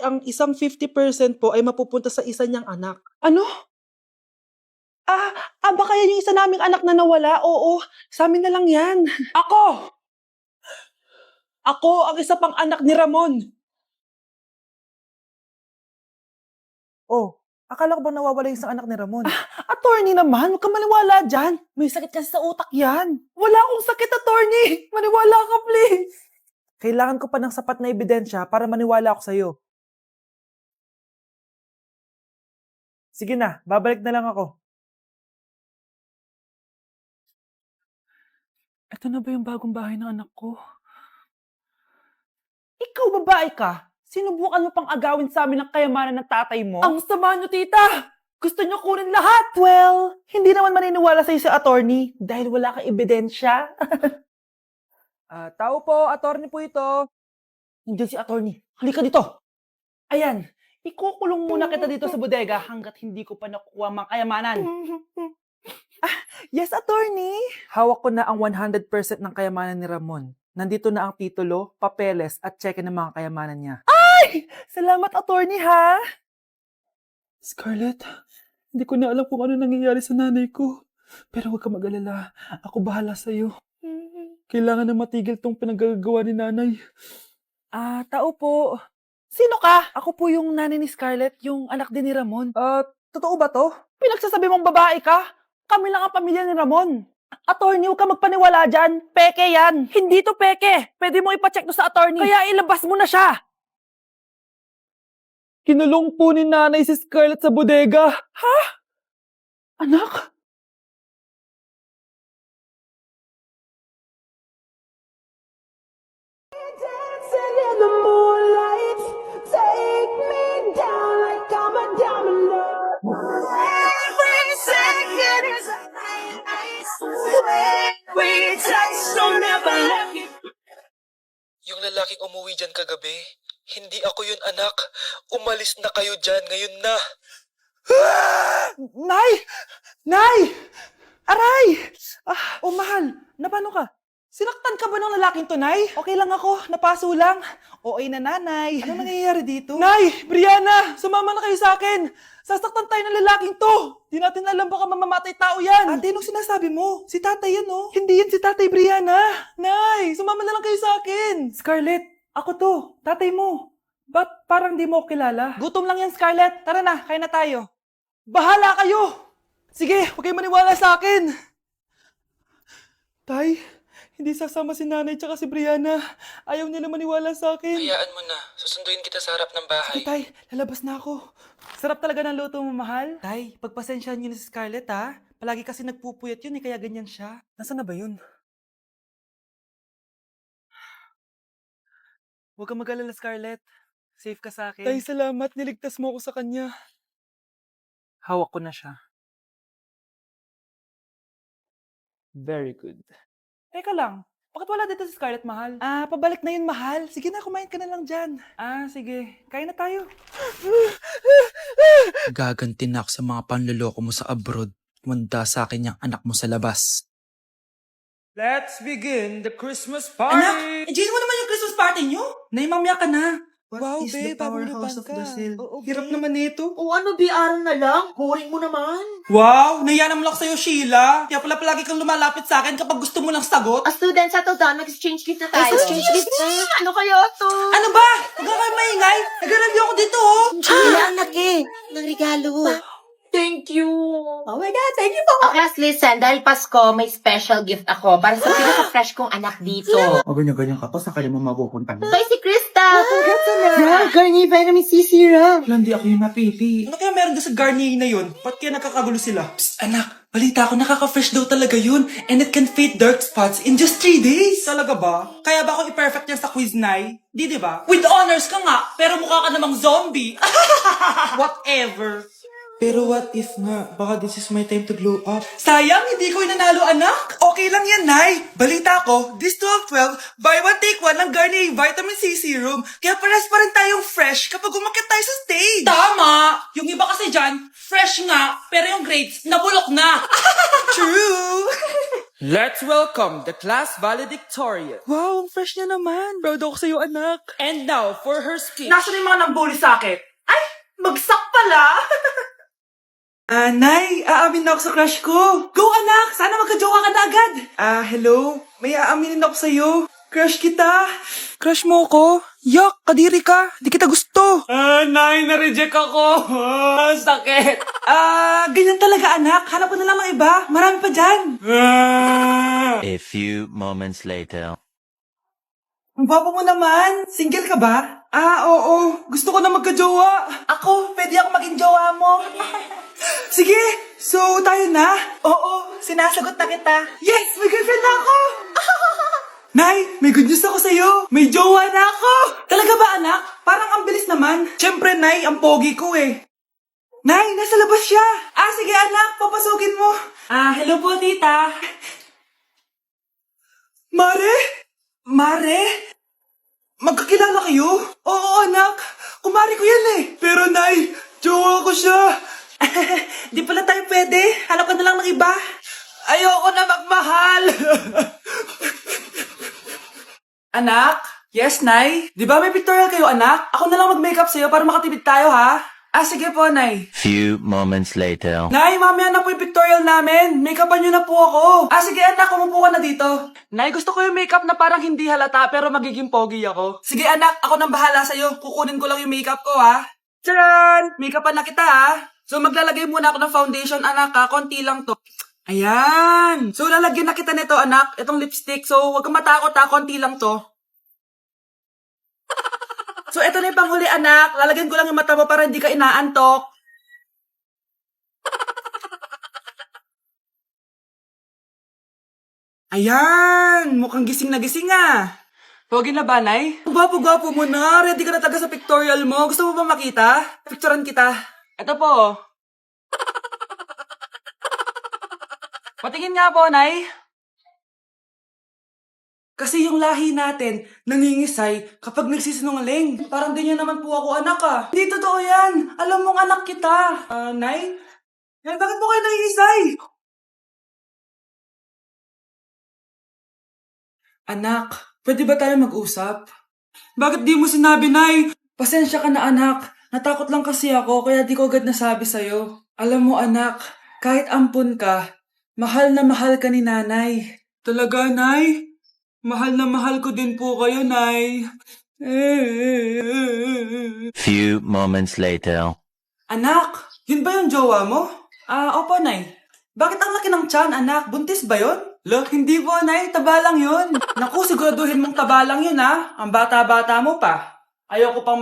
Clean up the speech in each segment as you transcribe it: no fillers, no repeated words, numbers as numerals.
ang isang 50% po ay mapupunta sa isa niyang anak. Ano? Baka yan yung isa naming anak na nawala? Oo, sa amin na lang yan. Ako! Ako ang isa pang anak ni Ramon. Oh, akala ko ba nawawala yung isang anak ni Ramon? Attorney naman, huwag ka maniwala dyan. May sakit kasi sa utak yan. Wala akong sakit, attorney. Maniwala ka, please. Kailangan ko pa ng sapat na ebidensya para maniwala ako sa'yo. Sige na, babalik na lang ako. Ito na ba yung bagong bahay ng anak ko? Ikaw, babae ka. Sinubukan mo pang agawin sa amin ang kayamanan ng tatay mo? Ang sama nyo, tita! Gusto nyo kunin lahat! Well, hindi naman maniniwala sa'yo si attorney dahil wala kang ebidensya. Tao po, attorney po ito. Nandiyan si attorney. Halika dito! Ayan, ikukulong muna kita dito sa bodega hanggat hindi ko pa nakukuha mga kayamanan. Yes, attorney. Hawak ko na ang 100% ng kayamanan ni Ramon. Nandito na ang titulo, papeles at cheque ng mga kayamanan niya. Salamat, attorney, ha? Scarlett, hindi ko na alam kung ano nangyayari sa nanay ko. Pero huwag ka mag-alala. Ako bahala sa'yo. Kailangan na matigil tong pinagagawa ni nanay. Tao po. Sino ka? Ako po yung nanay ni Scarlett, yung anak din ni Ramon. Totoo ba to? Pinagsasabi mong babae ka? Kami lang ang pamilya ni Ramon. Attorney, huwag ka magpaniwala dyan. Peke yan. Hindi to peke. Pwede mo ipacheck to sa attorney. Kaya ilabas mo na siya. Kinulong po ni nanay si Scarlett sa bodega. Ha? Anak? Dancing in the moonlight, take me down like I'm a domino. Every second is a night, I swear. We touch, so never let me. Yung lalaking umuwi dyan kagabi, hindi ako yun, anak. Umalis na kayo dyan ngayon na. Nay! Nay! Aray! Mahal. Napano ka? Sinaktan ka ba ng lalaking to, Nay? Okay lang ako. Napaso lang. Okay na, nanay. Ano nangyayari dito? Nay! Brianna! Sumama na kayo sa akin! Sasaktan tayo ng lalaking to! Di natin alam baka mamamatay tao yan! Ate, anong sinasabi mo? Si tatay yan, oh. Hindi yan si Tatay Brianna! Nay! Sumama na lang kayo sa akin! Scarlett, ako to. Tatay mo. Ba't parang di mo ako kilala? Gutom lang yan, Scarlett. Tara na, kain na tayo. Bahala kayo! Sige, huwag kayong maniwala sa akin! Tay, hindi sasama si nanay tsaka si Brianna. Ayaw nila maniwala sa akin. Hayaan mo na. Susunduin kita sa harap ng bahay. Sige, Tay. Lalabas na ako. Sarap talaga ng luto mo, mahal. Tay, pagpasensyahan niyo na si Scarlett, ha? Palagi kasi nagpupuyat yun, kaya ganyan siya. Nasaan na ba yun? Huwag kang mag-alala, Scarlett. Safe ka sa akin. Tay, salamat. Niligtas mo ako sa kanya. Hawak ko na siya. Very good. Teka lang. Bakit wala dito si Scarlett, mahal? Pabalik na yun, mahal. Sige na, kumain ka na lang dyan. Sige. Kain na tayo. Gaganti na ako sa mga panluloko mo sa abroad. Manda sa akin yung anak mo sa labas. Let's begin the Christmas party! Anak, enjoy mo naman yung Christmas party nyo. Naimamya ka na. Wow, babe, powerhouse of Brazil. Hirap naman nito. O ano, biaran na lang? Boring mo naman. Wow, nahiya naman ako sa'yo, Sheila. Kaya pala palagi kang lumalapit sa akin kapag gusto mo lang sagot. A student, settle down. Mag-exchange gift na tayo. Exchange gift na? Ano kaya to? Ano ba? Huwag ka kayo maingay. Nag-review ako dito, oh. Sheila, anak eh. Ng regalo. Thank you. Oh my God, thank you po. Oh, class, listen. Dahil Pasko, may special gift ako para sa pinaka-fresh kong anak dito. O ganyan-ganyan ka pa, saan ka naman mapupunta mo? Ito ay si Krista. Garnier Vitamin C Serum. Wala, hindi ako yung napili. Ano kaya meron doon sa Garnier na yun? Ba't kaya nagkakagulo sila? Psst, anak. Balita ko, nakaka-fresh daw talaga yun. And it can fade dark spots in just 3 days. Talaga ba? Kaya ba ako i-perfect yan sa quiz, Nay? Di ba? With honors ka nga, pero mukha ka namang zombie. Whatever. Pero what if nga, baka this is my time to glow up. Sayang, hindi ko inanalo, anak. Okay lang yan, Nay. Balita ko, this 12-12, buy one take one ng Garnier Vitamin C Serum. Kaya pares pa rin tayong fresh kapag umakyat tayo sa stage. Tama! Yung iba kasi dyan, fresh nga, pero yung grades, nabulok na. True! Let's welcome the class valedictorian. Wow, ang fresh niya naman. Proud ako sa'yo, anak. And now, for her speech. Nasaan yung mga nambuli sa akin? Ay, bagsak pala! Nay, aamin na ako sa crush ko. Go anak, sana magka-jowa ka na agad. Hello, may aaminin ako sa'yo. Crush kita. Crush mo ako? Yak, kadiri ka. Di kita gusto. Nay, na-reject ako. Sakit. Ganyan talaga anak. Hanap ko na lang ng iba. Marami pa dyan. A few moments later. Ang gwapo mo naman. Single ka ba? Oo. Gusto ko na magka-jowa. Ako, pwede ako maging jowa mo. Sige, so tayo na? Oo, sinasagot na kita. Yes, may girlfriend na ako. Nay, may good news ako sa'yo. May jowa na ako. Talaga ba anak? Parang ang bilis naman. Siyempre, Nay, ang pogi ko eh. Nay, nasa labas siya. Sige anak, papasukin mo. Hello po, tita. Mare? Mare? Magkakilala kayo? Oo, anak. Kumari ko yan eh. Pero, Nay, jowa ko siya. Di pala tayo pwede. Hanap ka na lang ng iba. Ayoko na magmahal. Anak? Yes, Nay? Di ba may pictorial kayo, anak? Ako na lang mag-makeup sa'yo para makatipid tayo, ha? Sige po, Nay. Few moments later. Nay, mamaya na po yung pictorial namin. Make-upan niyo na po ako. Sige, anak, umupo ka na dito. Nay, gusto ko yung makeup na parang hindi halata pero magiging pogi ako. Sige, anak, ako nang bahala sa'yo. Kukunin ko lang yung makeup ko, ha? Tcharan! Make-upan na kita, ha? So, maglalagay muna ako ng foundation, anak, ha? Konti lang to. Ayan! So, lalagyan na kita nito, anak. Itong lipstick. So, huwag kang matakot, ha? Konti lang to. So, ito na yung panghuli, anak. Lalagyan ko lang yung mata mo para hindi ka inaantok. Ayan! Mukhang gising na gising, ah. Pogi na ba, Nay? Gwapo-gwapo mo na. Ready ka na taga sa pictorial mo. Gusto mo ba makita? Picturean kita. Ito po. Patingin nga po, Nay. Kasi yung lahi natin, nangingisay kapag nagsisinungaling. Parang ganyan naman po ako, anak, ah. Hindi totoo yan. Alam mong anak kita. Nay? Nay, bakit mo kayo nangingisay? Anak, pwede ba tayo mag-usap? Bakit di mo sinabi, Nay? Pasensya ka na, anak. Natakot lang kasi ako, kaya di ko agad nasabi sa'yo. Alam mo, anak, kahit ampun ka, mahal na mahal ka ni nanay. Talaga, Nay? Mahal na mahal ko din po kayo, Nay. Few moments later. Anak, yun ba yung jowa mo? Opo, Nay. Bakit ang laki ng tiyan, anak? Buntis ba yun? Look, hindi po, Nay. Taba lang yun. Naku, siguraduhin mong taba lang yun, ha? Ang bata-bata mo pa. Ayoko pang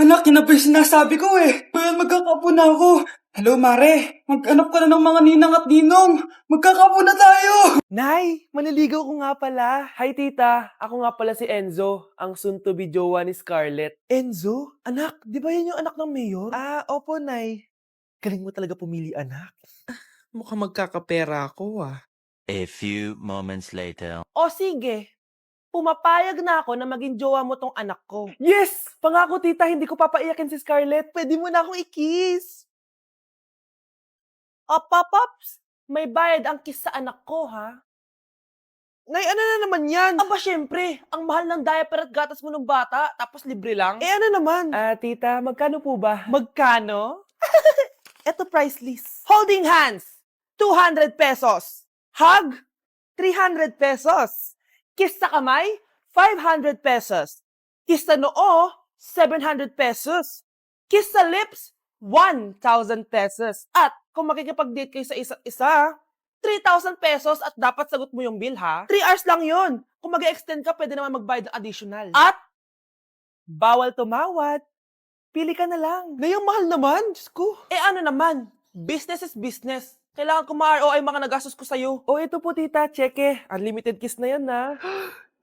Anak, yun na pa yung sinasabi ko eh. Kaya magkakapo na ako. Hello, Mare. Mag-anap ka na ng mga ninang at ninong. Magkakapo na tayo. Nay, maniligaw ko nga pala. Hi, tita. Ako nga pala si Enzo, ang soon-to-be jowa ni Scarlett. Enzo? Anak, di ba yan yung anak ng mayor? Opo, Nay. Galing mo talaga pumili, anak. Mukhang magkakapera ako, A few moments later. O sige, pumapayag na ako na maging jowa mo tong anak ko. Yes! Pangako, tita, hindi ko papaiyakin si Scarlett. Pwede mo na akong i-kiss. Pops, may bayad ang kiss sa anak ko, ha? Nay, ano na naman yan? Aba, syempre, ang mahal ng diaper at gatas mo ng bata, tapos libre lang. Ano naman? Tita, magkano po ba? Magkano? Eto price list. Holding hands, 200 pesos. Hug, 300 pesos. Kiss sa kamay, 500 pesos. Kiss sa noo, 700 pesos. Kiss sa lips, 1,000 pesos. At kung makikipag-date kayo sa isa't isa, 3,000 pesos at dapat sagot mo yung bill, ha? 3 hours lang yun. Kung mag-extend ka, pwede naman magbayad ng additional. At, bawal tumawad. Pili ka na lang. Ngayong mahal naman, Diyos ko. Ano naman? Business is business. Kailangan ko ma-ROI mga nagastos ko sa'yo. Ito po, tita. Cheque. Unlimited kiss na yan, na.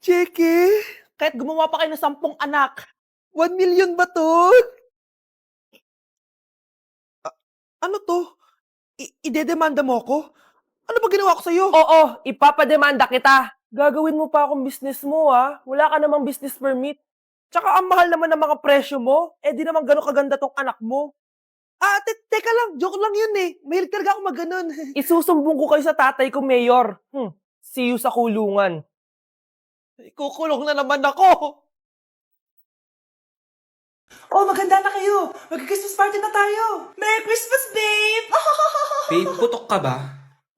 Cheque? Kahit gumawa pa kayo ng 10 anak. 1 million ba to? Ano to? Idedemanda mo ako? Ano ba ginawa ko sa'yo? Oo, ipapademanda kita. Gagawin mo pa akong business mo, ha? Wala ka namang business permit. Tsaka ang mahal naman ng mga presyo mo. Di naman gano'ng kaganda tong anak mo. Teka lang, joke lang yun eh. Mahilig talaga ako maganon. Isusumbong ko kayo sa tatay ko, Mayor. See you sa kulungan. Ikukulong na naman ako. Oh, maganda na kayo. Mag-Christmas party na tayo. Merry Christmas, babe! Babe, putok ka ba?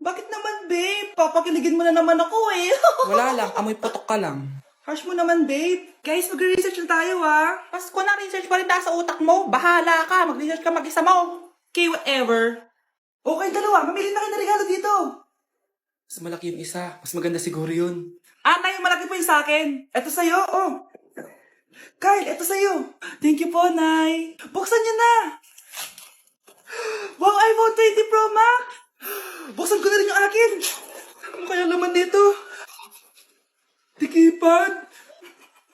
Bakit naman, babe? Papakiligin mo na naman ako eh. Wala lang, amoy putok ka lang. Harsh mo naman, babe. Guys, mag-research na tayo, ah. Pasko na, research pa rin sa utak mo. Bahala ka. Mag-research ka mag-isa mo. Okay, whatever. Okay, dalawa. Mamili na kayo ng regalo dito. Mas malaki yung isa. Mas maganda siguro yun. Nay, malaki po yung sa akin. Ito sa'yo, oh. Kyle, ito sa'yo. Thank you po, Nay. Buksan niyo na. Wow, iPhone 20 Pro Max. Buksan ko na rin yung akin. Ano kaya laman dito? Tikipad.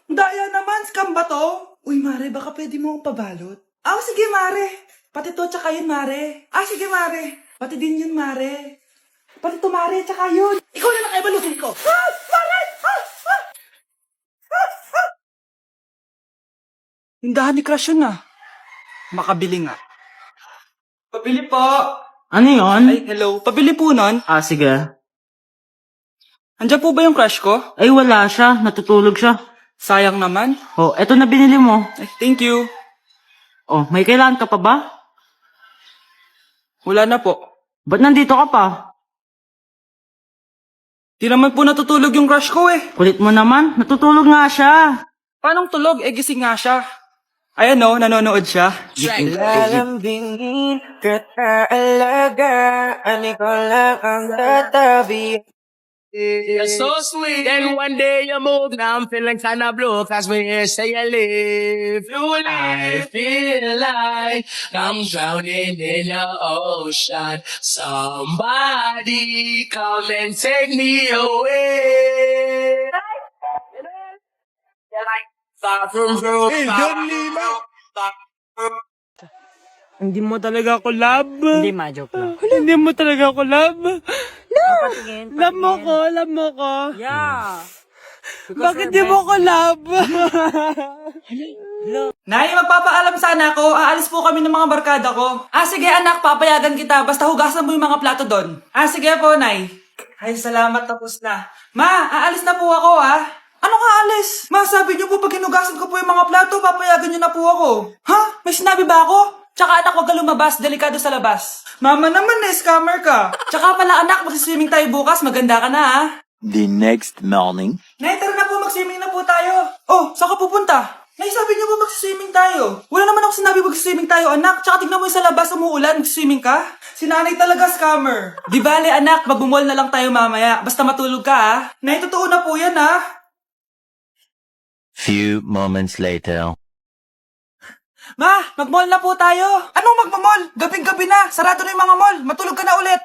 Daya naman, scam ba to? Uy, Mare, baka pwede mo akong pabalot. Sige, Mare. Pati to, tsaka yun, Mare. Sige, Mare. Pati din yun, Mare. Pati to, Mare, tsaka yun. Ikaw na lang ay balutin ko. Mare! Hindahan ni Crush yun ah. Makabili nga. Pabili po. Ano yun? Ay, hello. Pabili po nun. Sige. Andiyan po ba yung crush ko? Ay, wala siya. Natutulog siya. Sayang naman. Oh, eto na binili mo. Ay, thank you. Oh, may kailangan ka pa ba? Wala na po. Ba't nandito ka pa? Di naman po natutulog yung crush ko eh. Kulit mo naman. Natutulog nga siya. Paanong tulog? Gising nga siya. Ayan o, nanonood siya. Lalambingin ka alagaan, ikaw lang ang tatabi. You're so sweet, and one day you move. Now I'm feeling kinda blue, cause when you say you live, I feel like I'm drowning in the ocean. Somebody come and take me away. Far from home. Hindi mo talaga ako love. Hindi, ma-joke lang. Hindi mo talaga ako love. Patingin, Love mo ko. Yeah. Bakit di mo ko love? Nay, magpapaalam sana ako. Aalis po kami ng mga barkada ko. Sige anak, papayagan kita. Basta hugasan mo yung mga plato doon. Sige po, Nay. Ay, salamat. Tapos na. Ma, aalis na po ako, Ano ka alis? Ma, sabi niyo po pag hinugasan ko po yung mga plato, papayagan niyo na po ako. Ha? May sinabi ba ako? Tsaka anak, huwag ka lumabas. Delikado sa labas. Mama naman, scammer ka. Tsaka pala anak, magsiswimming tayo bukas. Maganda ka na, The next morning. Nay, tara na po, mag-swimming na po tayo. Oh, saan ka pupunta? Nay, sabi niyo po mag-swimming tayo. Wala naman ako sinabi mag-swimming tayo, anak. Tsaka tignan mo yung sa labas, umuulan, mag-swimming ka. Si nanay talaga scammer. Di bale, anak, magbumol na lang tayo mamaya. Basta matulog ka, Nay, totoo na po yan, Few moments later. Ma, mag-mall na po tayo. Anong magmamall? Gabing-gabi na. Sarado na yung mga mall. Matulog ka na ulit.